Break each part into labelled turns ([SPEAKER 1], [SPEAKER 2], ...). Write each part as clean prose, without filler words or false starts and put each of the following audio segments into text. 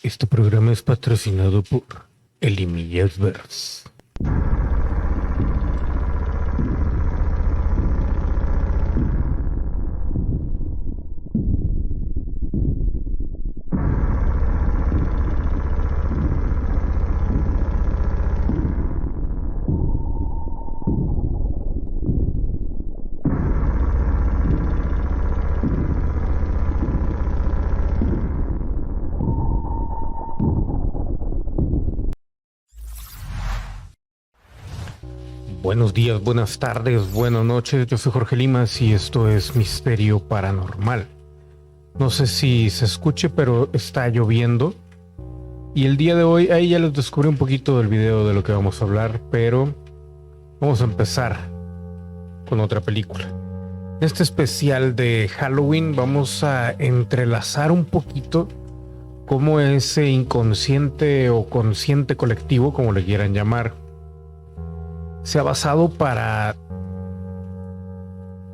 [SPEAKER 1] Este programa es patrocinado por Elimillas Verse. Buenos días, buenas tardes, buenas noches. Yo soy Jorge Limas y esto es Misterio Paranormal. No sé si se escuche, pero está lloviendo. Y el día de hoy, ahí ya les descubrí un poquito del video de lo que vamos a hablar, pero vamos a empezar con otra película. En este especial de Halloween vamos a entrelazar un poquito cómo ese inconsciente o consciente colectivo, como le quieran llamar, se ha basado para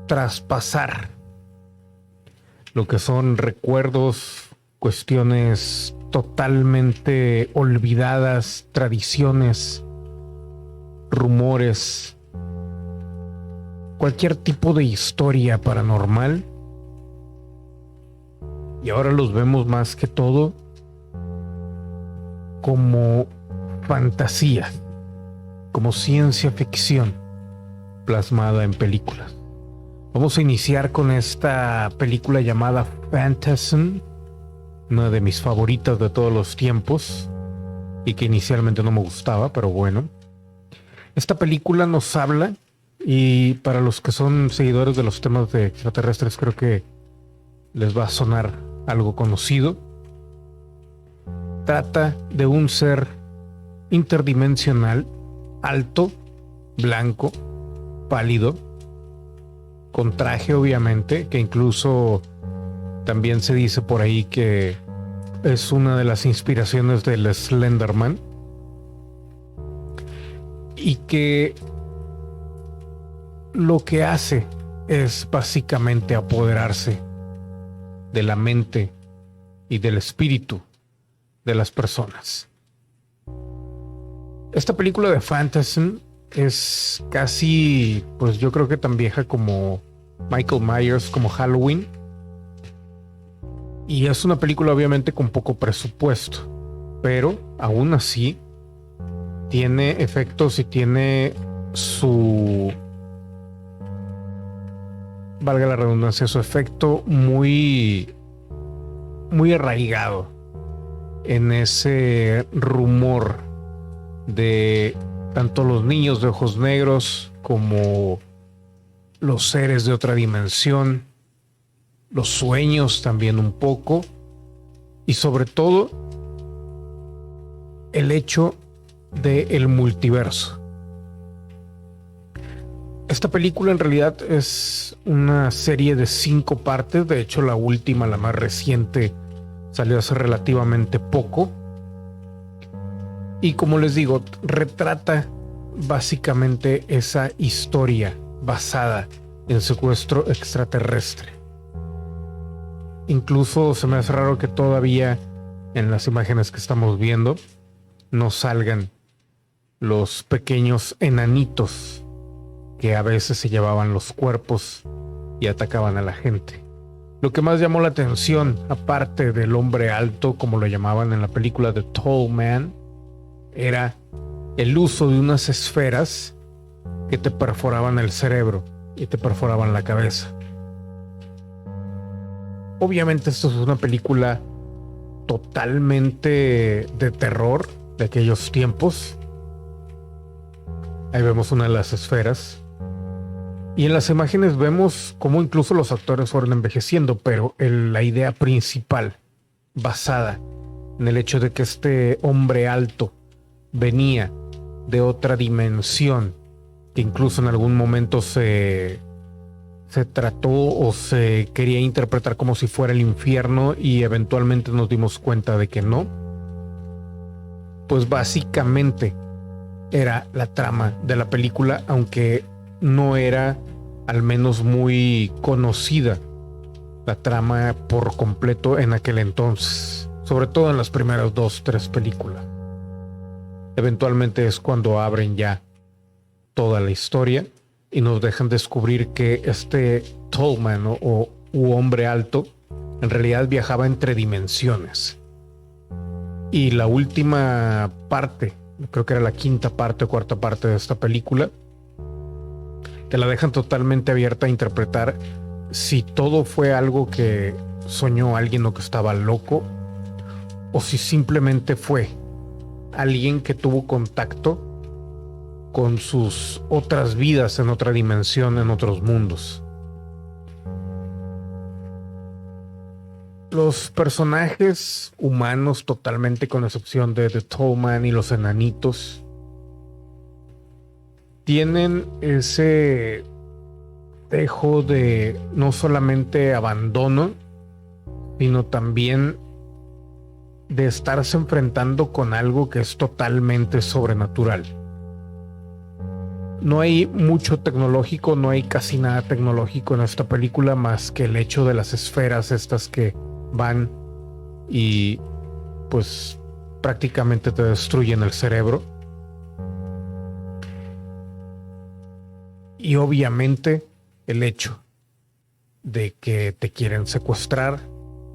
[SPEAKER 1] traspasar lo que son recuerdos, cuestiones totalmente olvidadas, tradiciones, rumores, cualquier tipo de historia paranormal. Y ahora los vemos más que todo como fantasía, como ciencia ficción plasmada en películas. Vamos a iniciar con esta película llamada Phantasm, una de mis favoritas de todos los tiempos y que inicialmente no me gustaba, pero bueno. Esta película nos habla, y para los que son seguidores de los temas de extraterrestres creo que les va a sonar algo conocido. Trata de un ser interdimensional, alto, blanco, pálido, con traje obviamente, que incluso también se dice por ahí que es una de las inspiraciones del Slenderman, y que lo que hace es básicamente apoderarse de la mente y del espíritu de las personas. Esta película de Phantasm es casi, pues yo creo que tan vieja como Michael Myers, como Halloween. Y es una película obviamente con poco presupuesto, pero aún así tiene efectos y tiene su, valga la redundancia, su efecto muy arraigado en ese rumor de tanto los niños de ojos negros como los seres de otra dimensión, los sueños también un poco, y sobre todo el hecho del multiverso. Esta película en realidad es una serie de 5 partes. De hecho, la última, la más reciente, salió hace relativamente poco. Y como les digo, retrata básicamente esa historia basada en secuestro extraterrestre. Incluso se me hace raro que todavía en las imágenes que estamos viendo no salgan los pequeños enanitos que a veces se llevaban los cuerpos y atacaban a la gente. Lo que más llamó la atención, aparte del hombre alto, como lo llamaban en la película The Tall Man, era el uso de unas esferas que te perforaban el cerebro y te perforaban la cabeza. Obviamente esto es una película totalmente de terror de aquellos tiempos. Ahí vemos una de las esferas. Y en las imágenes vemos cómo incluso los actores fueron envejeciendo, pero la idea principal, basada en el hecho de que este hombre alto venía de otra dimensión, que incluso en algún momento se trató o se quería interpretar como si fuera el infierno, y eventualmente nos dimos cuenta de que no. Pues básicamente era la trama de la película, aunque no era al menos muy conocida la trama por completo en aquel entonces. sobre todo en las primeras 2, 3 películas. Eventualmente es cuando abren ya toda la historia y nos dejan descubrir que este Tall Man u hombre alto en realidad viajaba entre dimensiones. Y la última parte, creo que era la quinta parte o cuarta parte de esta película, te la dejan totalmente abierta a interpretar si todo fue algo que soñó alguien o que estaba loco, o si simplemente fue alguien que tuvo contacto con sus otras vidas en otra dimensión, en otros mundos. Los personajes humanos, totalmente con excepción de The Tall Man y los enanitos, tienen ese dejo de no solamente abandono, sino también de estarse enfrentando con algo que es totalmente sobrenatural. No hay mucho tecnológico, no hay casi nada tecnológico en esta película más que el hecho de las esferas estas que van y pues prácticamente te destruyen el cerebro. Y obviamente el hecho de que te quieren secuestrar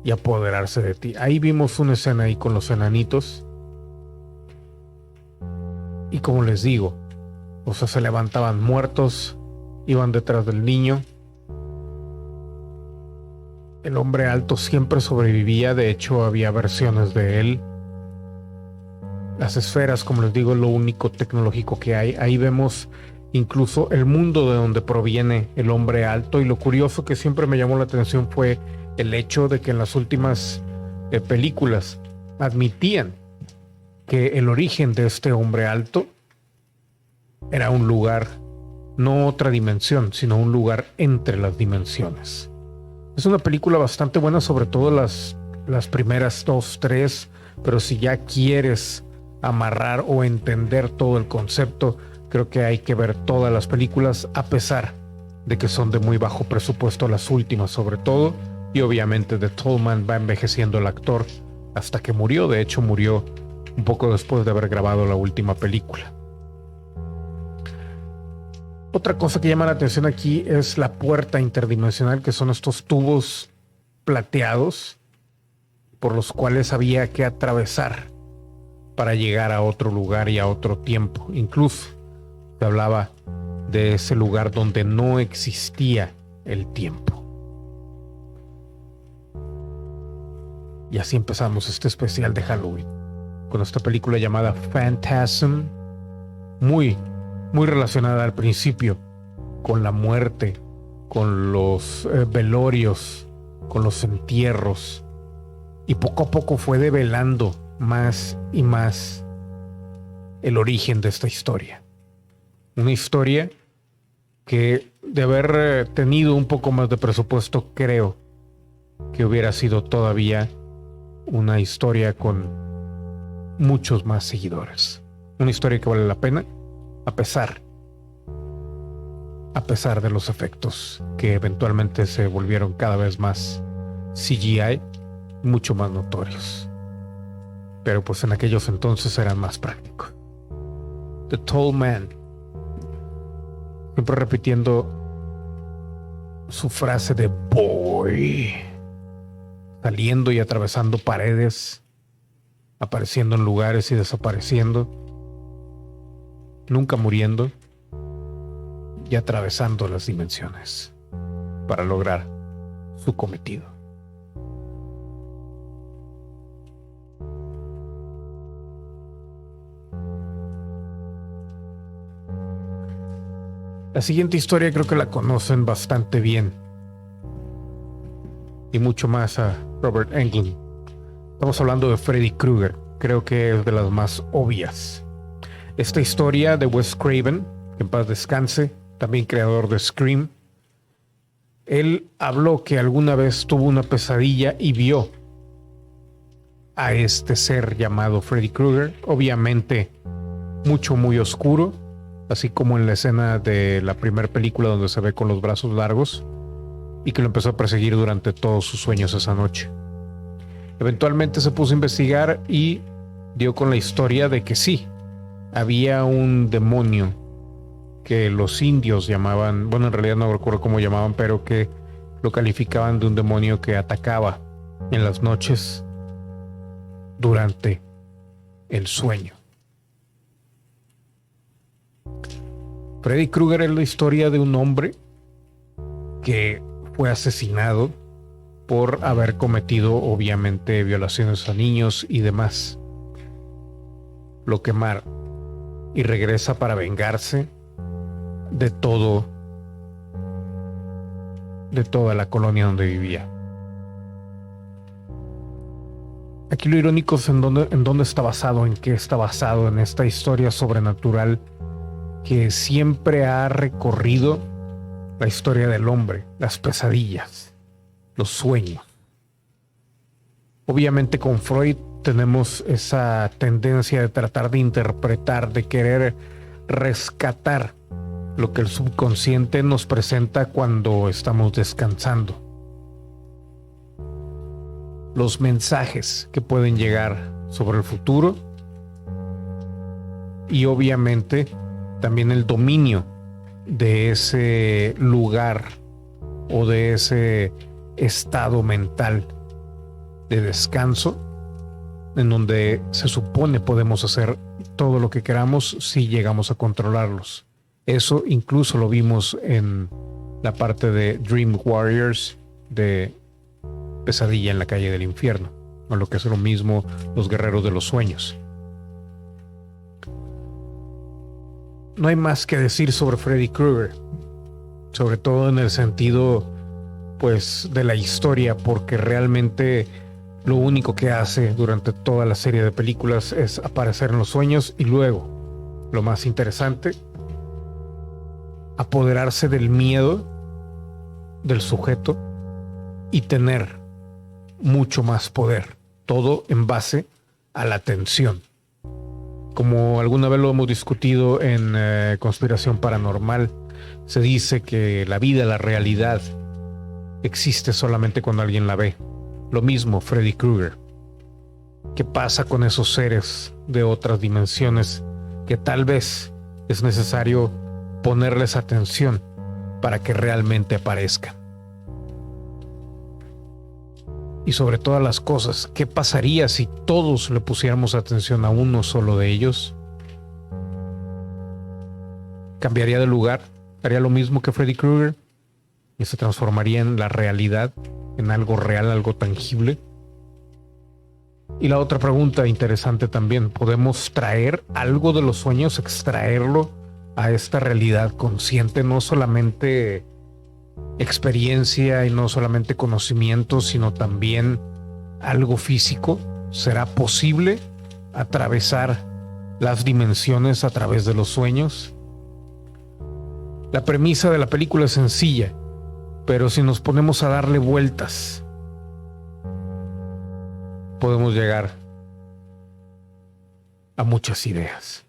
[SPEAKER 1] y apoderarse de ti. Ahí vimos una escena ahí con los enanitos. Y como les digo, o sea, se levantaban muertos, iban detrás del niño. El hombre alto siempre sobrevivía, de hecho había versiones de él. Las esferas, como les digo, es lo único tecnológico que hay. Ahí vemos incluso el mundo de donde proviene el hombre alto, y lo curioso que siempre me llamó la atención fue el hecho de que en las últimas películas admitían que el origen de este hombre alto era un lugar, no otra dimensión, sino un lugar entre las dimensiones. Es una película bastante buena, sobre todo las primeras 2, 3, pero si ya quieres amarrar o entender todo el concepto, creo que hay que ver todas las películas, a pesar de que son de muy bajo presupuesto, las últimas sobre todo, y obviamente The Tall Man va envejeciendo el actor hasta que murió. De hecho murió un poco después de haber grabado la última película. Otra cosa que llama la atención aquí es la puerta interdimensional, que son estos tubos plateados por los cuales había que atravesar para llegar a otro lugar y a otro tiempo. Incluso se hablaba de ese lugar donde no existía el tiempo. Y así empezamos este especial de Halloween con esta película llamada Phantasm, muy relacionada al principio con la muerte, con los velorios, con los entierros, y poco a poco fue develando más y más el origen de esta historia. Una historia que, de haber tenido un poco más de presupuesto, creo que hubiera sido todavía una historia con muchos más seguidores. Una historia que vale la pena, a pesar de los efectos que eventualmente se volvieron cada vez más CGI, mucho más notorios. Pero pues en aquellos entonces eran más prácticos. The Tall Man, siempre repitiendo su frase de boy, saliendo y atravesando paredes, apareciendo en lugares y desapareciendo, nunca muriendo, y atravesando las dimensiones para lograr su cometido. La siguiente historia creo que la conocen bastante bien, y mucho más a Robert Englund. Estamos hablando de Freddy Krueger. Creo que es de las más obvias. Esta historia de Wes Craven, que en paz descanse, también creador de Scream, él habló que alguna vez tuvo una pesadilla y vio a este ser llamado Freddy Krueger, obviamente muy oscuro, así como en la escena de la primera película donde se ve con los brazos largos, y que lo empezó a perseguir durante todos sus sueños esa noche. Eventualmente se puso a investigar y dio con la historia de que sí, había un demonio que los indios llamaban, bueno, en realidad no recuerdo cómo llamaban, pero que lo calificaban de un demonio que atacaba en las noches durante el sueño. Freddy Krueger es la historia de un hombre que fue asesinado por haber cometido, obviamente, violaciones a niños y demás. Lo quemaron y regresa para vengarse de todo, de toda la colonia donde vivía. Aquí lo irónico es en dónde está basado, en qué está basado, en esta historia sobrenatural que siempre ha recorrido la historia del hombre, las pesadillas, los sueños. Obviamente con Freud tenemos esa tendencia de tratar de interpretar, de querer rescatar lo que el subconsciente nos presenta cuando estamos descansando. Los mensajes que pueden llegar sobre el futuro y obviamente también el dominio de ese lugar o de ese estado mental de descanso en donde se supone podemos hacer todo lo que queramos si llegamos a controlarlos. Eso incluso lo vimos en la parte de Dream Warriors de Pesadilla en la calle del infierno, o lo que es lo mismo los guerreros de los sueños. No hay más que decir sobre Freddy Krueger, sobre todo en el sentido pues de la historia, porque realmente lo único que hace durante toda la serie de películas es aparecer en los sueños y luego, lo más interesante, apoderarse del miedo del sujeto y tener mucho más poder, todo en base a la tensión. Como alguna vez lo hemos discutido en Conspiración Paranormal, se dice que la vida, la realidad, existe solamente cuando alguien la ve. Lo mismo Freddy Krueger. ¿Qué pasa con esos seres de otras dimensiones que tal vez es necesario ponerles atención para que realmente aparezcan? Y sobre todas las cosas, ¿qué pasaría si todos le pusiéramos atención a uno solo de ellos? ¿Cambiaría de lugar? ¿Haría lo mismo que Freddy Krueger? ¿Y se transformaría en la realidad, en algo real, algo tangible? Y la otra pregunta interesante también, ¿podemos traer algo de los sueños, extraerlo a esta realidad consciente? No solamente experiencia y no solamente conocimiento, sino también algo físico. ¿Será posible atravesar las dimensiones a través de los sueños? La premisa de la película es sencilla, pero si nos ponemos a darle vueltas, podemos llegar a muchas ideas.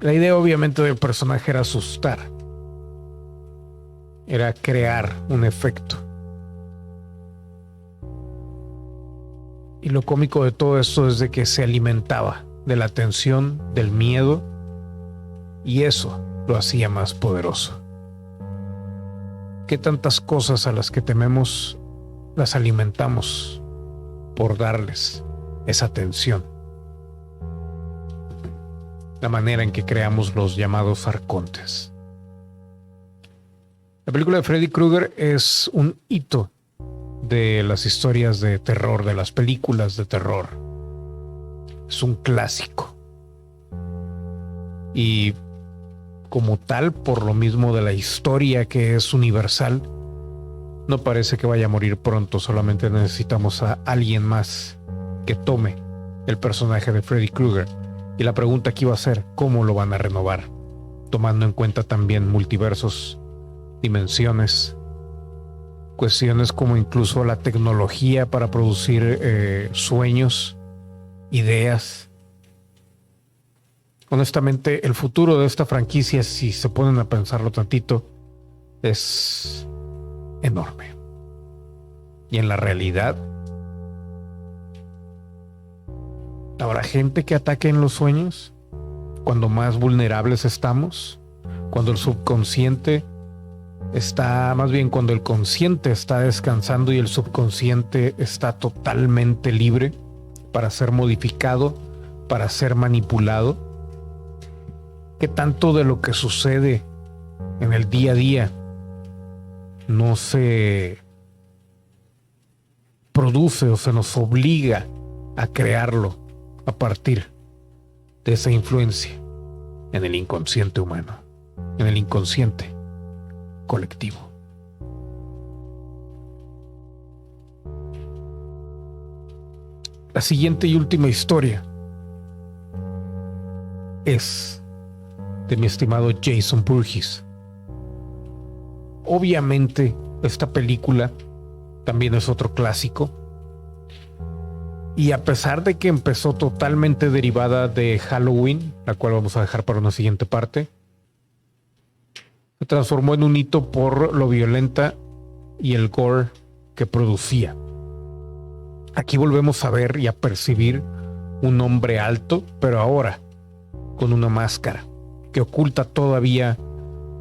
[SPEAKER 1] La idea obviamente del personaje era asustar, era crear un efecto. Y lo cómico de todo esto es de que se alimentaba de la tensión, del miedo, y eso lo hacía más poderoso. ¿Qué tantas cosas a las que tememos las alimentamos por darles esa tensión? La manera en que creamos los llamados arcontes. La película de Freddy Krueger es un hito de las historias de terror, de las películas de terror. Es un clásico. Y como tal, por lo mismo de la historia que es universal, no parece que vaya a morir pronto. Solamente necesitamos a alguien más que tome el personaje de Freddy Krueger. Y la pregunta aquí va a ser, ¿cómo lo van a renovar? Tomando en cuenta también multiversos, dimensiones, cuestiones como incluso la tecnología para producir sueños, ideas. Honestamente, el futuro de esta franquicia, si se ponen a pensarlo tantito, es enorme. y en la realidad, ¿habrá gente que ataque en los sueños cuando más vulnerables estamos? Cuando el subconsciente está, más bien cuando el consciente está descansando y el subconsciente está totalmente libre para ser modificado, para ser manipulado. ¿Qué tanto de lo que sucede en el día a día no se produce o se nos obliga a crearlo a partir de esa influencia en el inconsciente humano, en el inconsciente colectivo? La siguiente y última historia es de mi estimado Jason Voorhees. Obviamente, esta película también es otro clásico. Y a pesar de que empezó totalmente derivada de Halloween, la cual vamos a dejar para una siguiente parte, se transformó en un hito por lo violenta y el gore que producía. Aquí volvemos a ver y a percibir un hombre alto, pero ahora con una máscara que oculta todavía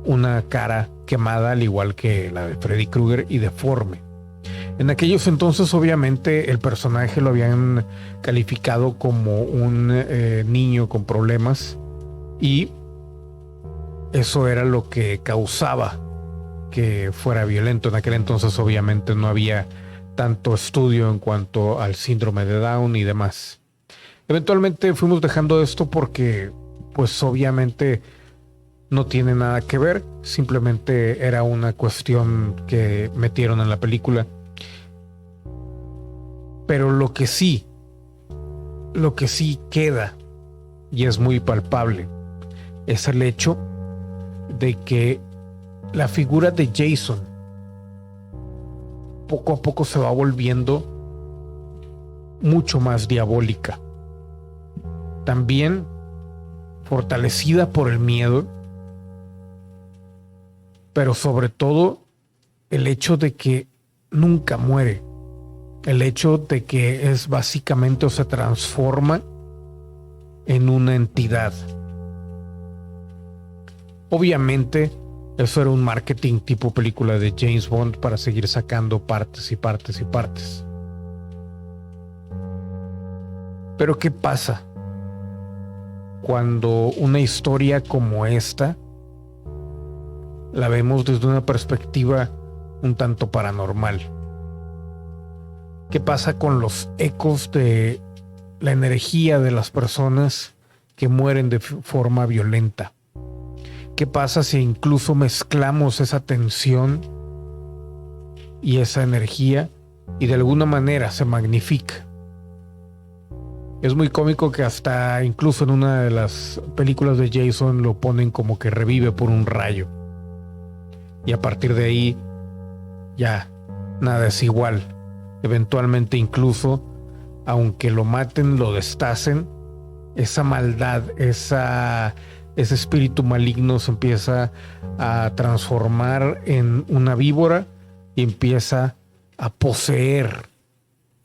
[SPEAKER 1] una cara quemada, al igual que la de Freddy Krueger, y deforme. En aquellos entonces, obviamente, el personaje lo habían calificado como un niño con problemas, y eso era lo que causaba que fuera violento. En aquel entonces, obviamente, no había tanto estudio en cuanto al síndrome de Down y demás. Eventualmente fuimos dejando esto porque, pues obviamente, no tiene nada que ver. Simplemente era una cuestión que metieron en la película. Pero lo que sí queda, y es muy palpable, es el hecho de que la figura de Jason poco a poco se va volviendo mucho más diabólica. También fortalecida por el miedo, pero sobre todo el hecho de que nunca muere. El hecho de que es básicamente, o se transforma en una entidad. Obviamente, eso era un marketing tipo película de James Bond para seguir sacando partes y partes y partes. Pero ¿qué pasa cuando una historia como esta la vemos desde una perspectiva un tanto paranormal? ¿Qué pasa con los ecos de la energía de las personas que mueren de forma violenta? ¿Qué pasa si incluso mezclamos esa tensión y esa energía y de alguna manera se magnifica? Es muy cómico que hasta incluso en una de las películas de Jason lo ponen como que revive por un rayo. Y a partir de ahí ya nada es igual. Eventualmente incluso, aunque lo maten, lo destacen, esa maldad, ese espíritu maligno se empieza a transformar en una víbora y empieza a poseer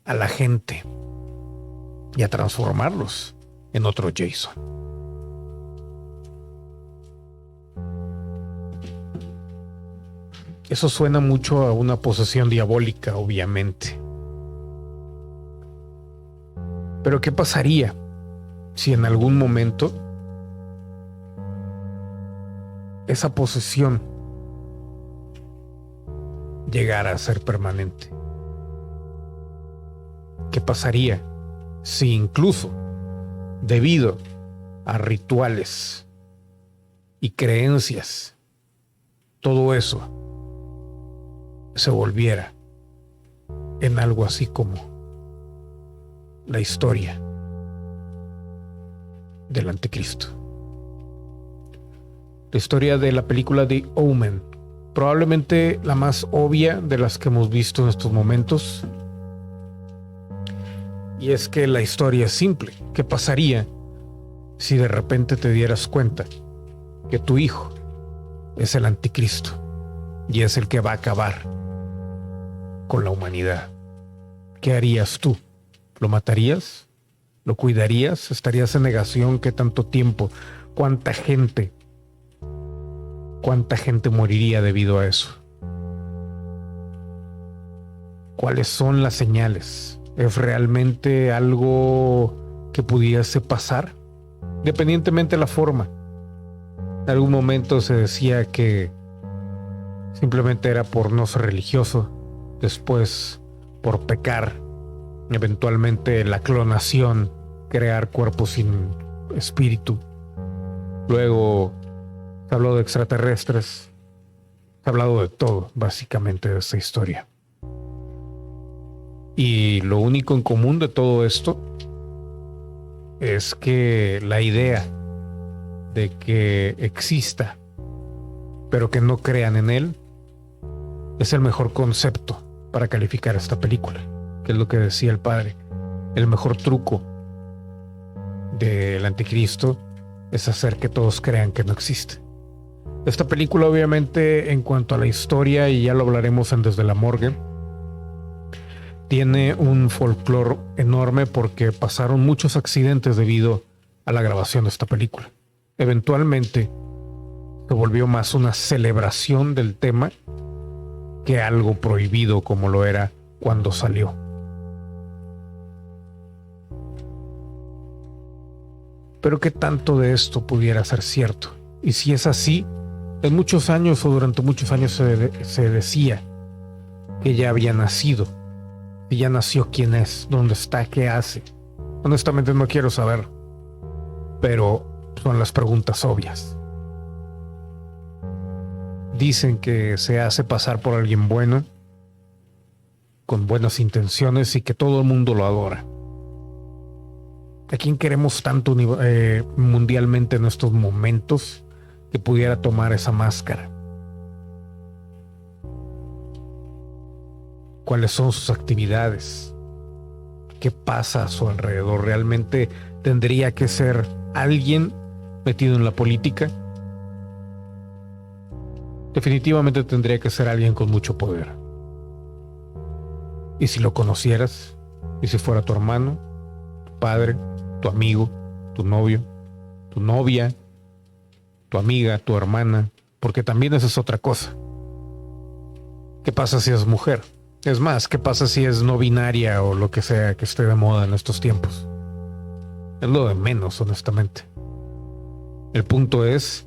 [SPEAKER 1] a la gente y a transformarlos en otro Jason. Eso suena mucho a una posesión diabólica, obviamente. Pero ¿qué pasaría si en algún momento esa posesión llegara a ser permanente? ¿Qué pasaría si incluso debido a rituales y creencias todo eso se volviera en algo así como la historia del anticristo? La historia de la película The Omen, probablemente la más obvia de las que hemos visto en estos momentos. Y es que la historia es simple. ¿Qué pasaría si de repente te dieras cuenta que tu hijo es el anticristo y es el que va a acabar con la humanidad. ¿Qué harías tú? ¿Lo matarías? ¿Lo cuidarías? ¿Estarías en negación? ¿Qué tanto tiempo? ¿Cuánta gente moriría debido a eso? ¿Cuáles son las señales? ¿Es realmente algo que pudiese pasar? Independientemente de la forma. En algún momento se decía que simplemente era por no ser religioso, después por pecar, eventualmente la clonación, crear cuerpos sin espíritu. Luego se habló de extraterrestres, se ha hablado de todo, básicamente, de esta historia. Y lo único en común de todo esto es que la idea de que exista, pero que no crean en él, es el mejor concepto para calificar esta película, que es lo que decía el padre. El mejor truco del anticristo es hacer que todos crean que no existe. Esta película, obviamente, en cuanto a la historia, y ya lo hablaremos en Desde la Morgue, tiene un folclore enorme porque pasaron muchos accidentes debido a la grabación de esta película. Eventualmente se volvió más una celebración del tema que algo prohibido como lo era cuando salió. Pero ¿qué tanto de esto pudiera ser cierto? Y si es así, en muchos años o durante muchos años se decía que ya había nacido. Y ya nació, quién es, dónde está, qué hace. Honestamente no quiero saber, pero son las preguntas obvias. Dicen que se hace pasar por alguien bueno, con buenas intenciones, y que todo el mundo lo adora. ¿A quién queremos tanto mundialmente en estos momentos que pudiera tomar esa máscara? ¿Cuáles son sus actividades? ¿Qué pasa a su alrededor? ¿Realmente tendría que ser alguien metido en la política? Definitivamente tendría que ser alguien con mucho poder. Y si lo conocieras, y si fuera tu hermano, tu padre, tu amigo, tu novio, tu novia, tu amiga, tu hermana, porque también esa es otra cosa. ¿Qué pasa si es mujer? Es más, ¿qué pasa si es no binaria o lo que sea que esté de moda en estos tiempos? Es lo de menos, honestamente. El punto es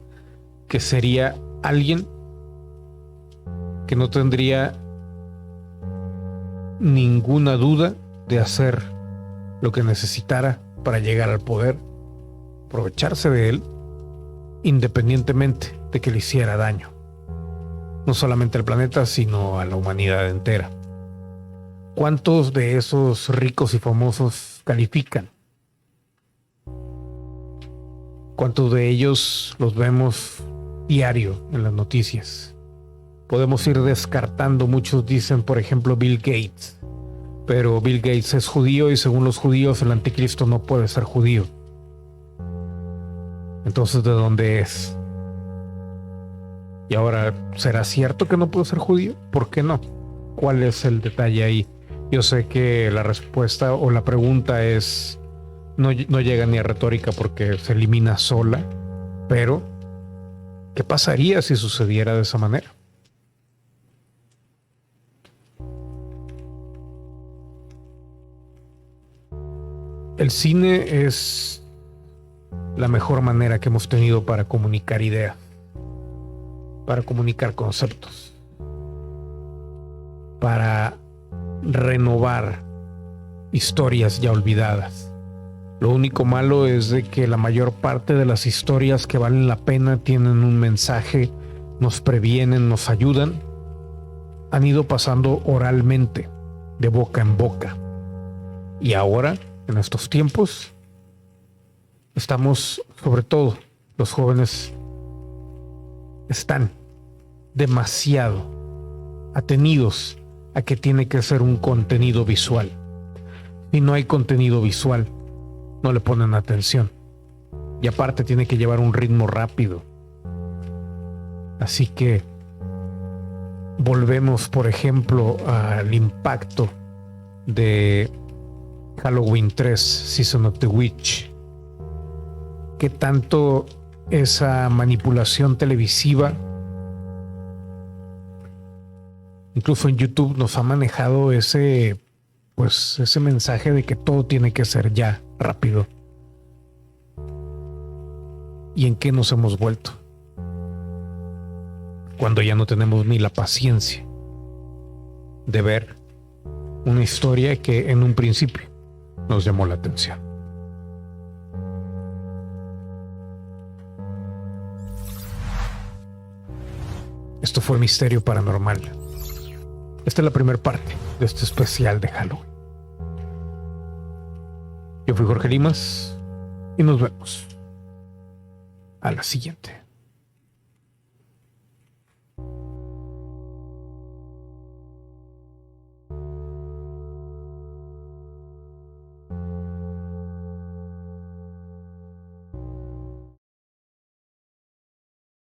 [SPEAKER 1] que sería alguien que no tendría ninguna duda de hacer lo que necesitara para llegar al poder, aprovecharse de él, independientemente de que le hiciera daño. No solamente al planeta, sino a la humanidad entera. ¿Cuántos de esos ricos y famosos califican? ¿Cuántos de ellos los vemos diario en las noticias? Podemos ir descartando. Muchos dicen, por ejemplo, Bill Gates. Pero Bill Gates es judío y según los judíos el anticristo no puede ser judío. Entonces, ¿de dónde es? Y ahora, ¿será cierto que no puede ser judío? ¿Por qué no? ¿Cuál es el detalle ahí? Yo sé que la respuesta o la pregunta es no llega ni a retórica porque se elimina sola, pero ¿qué pasaría si sucediera de esa manera? El cine es la mejor manera que hemos tenido para comunicar ideas, para comunicar conceptos, para renovar historias ya olvidadas. Lo único malo es de que la mayor parte de las historias que valen la pena tienen un mensaje, nos previenen, nos ayudan, han ido pasando oralmente, de boca en boca. Y ahora, en estos tiempos, estamos, sobre todo los jóvenes, están demasiado atenidos a que tiene que ser un contenido visual. Si no hay contenido visual, no le ponen atención. Y aparte tiene que llevar un ritmo rápido. Así que volvemos, por ejemplo, al impacto de Halloween 3, Season of the Witch, ¿qué tanto esa manipulación televisiva, incluso en YouTube, nos ha manejado ese mensaje de que todo tiene que ser ya, rápido? ¿Y en qué nos hemos vuelto? Cuando ya no tenemos ni la paciencia de ver una historia que en un principio nos llamó la atención. Esto fue Misterio Paranormal. Esta es la primera parte de este especial de Halloween. Yo fui Jorge Limas y nos vemos a la siguiente.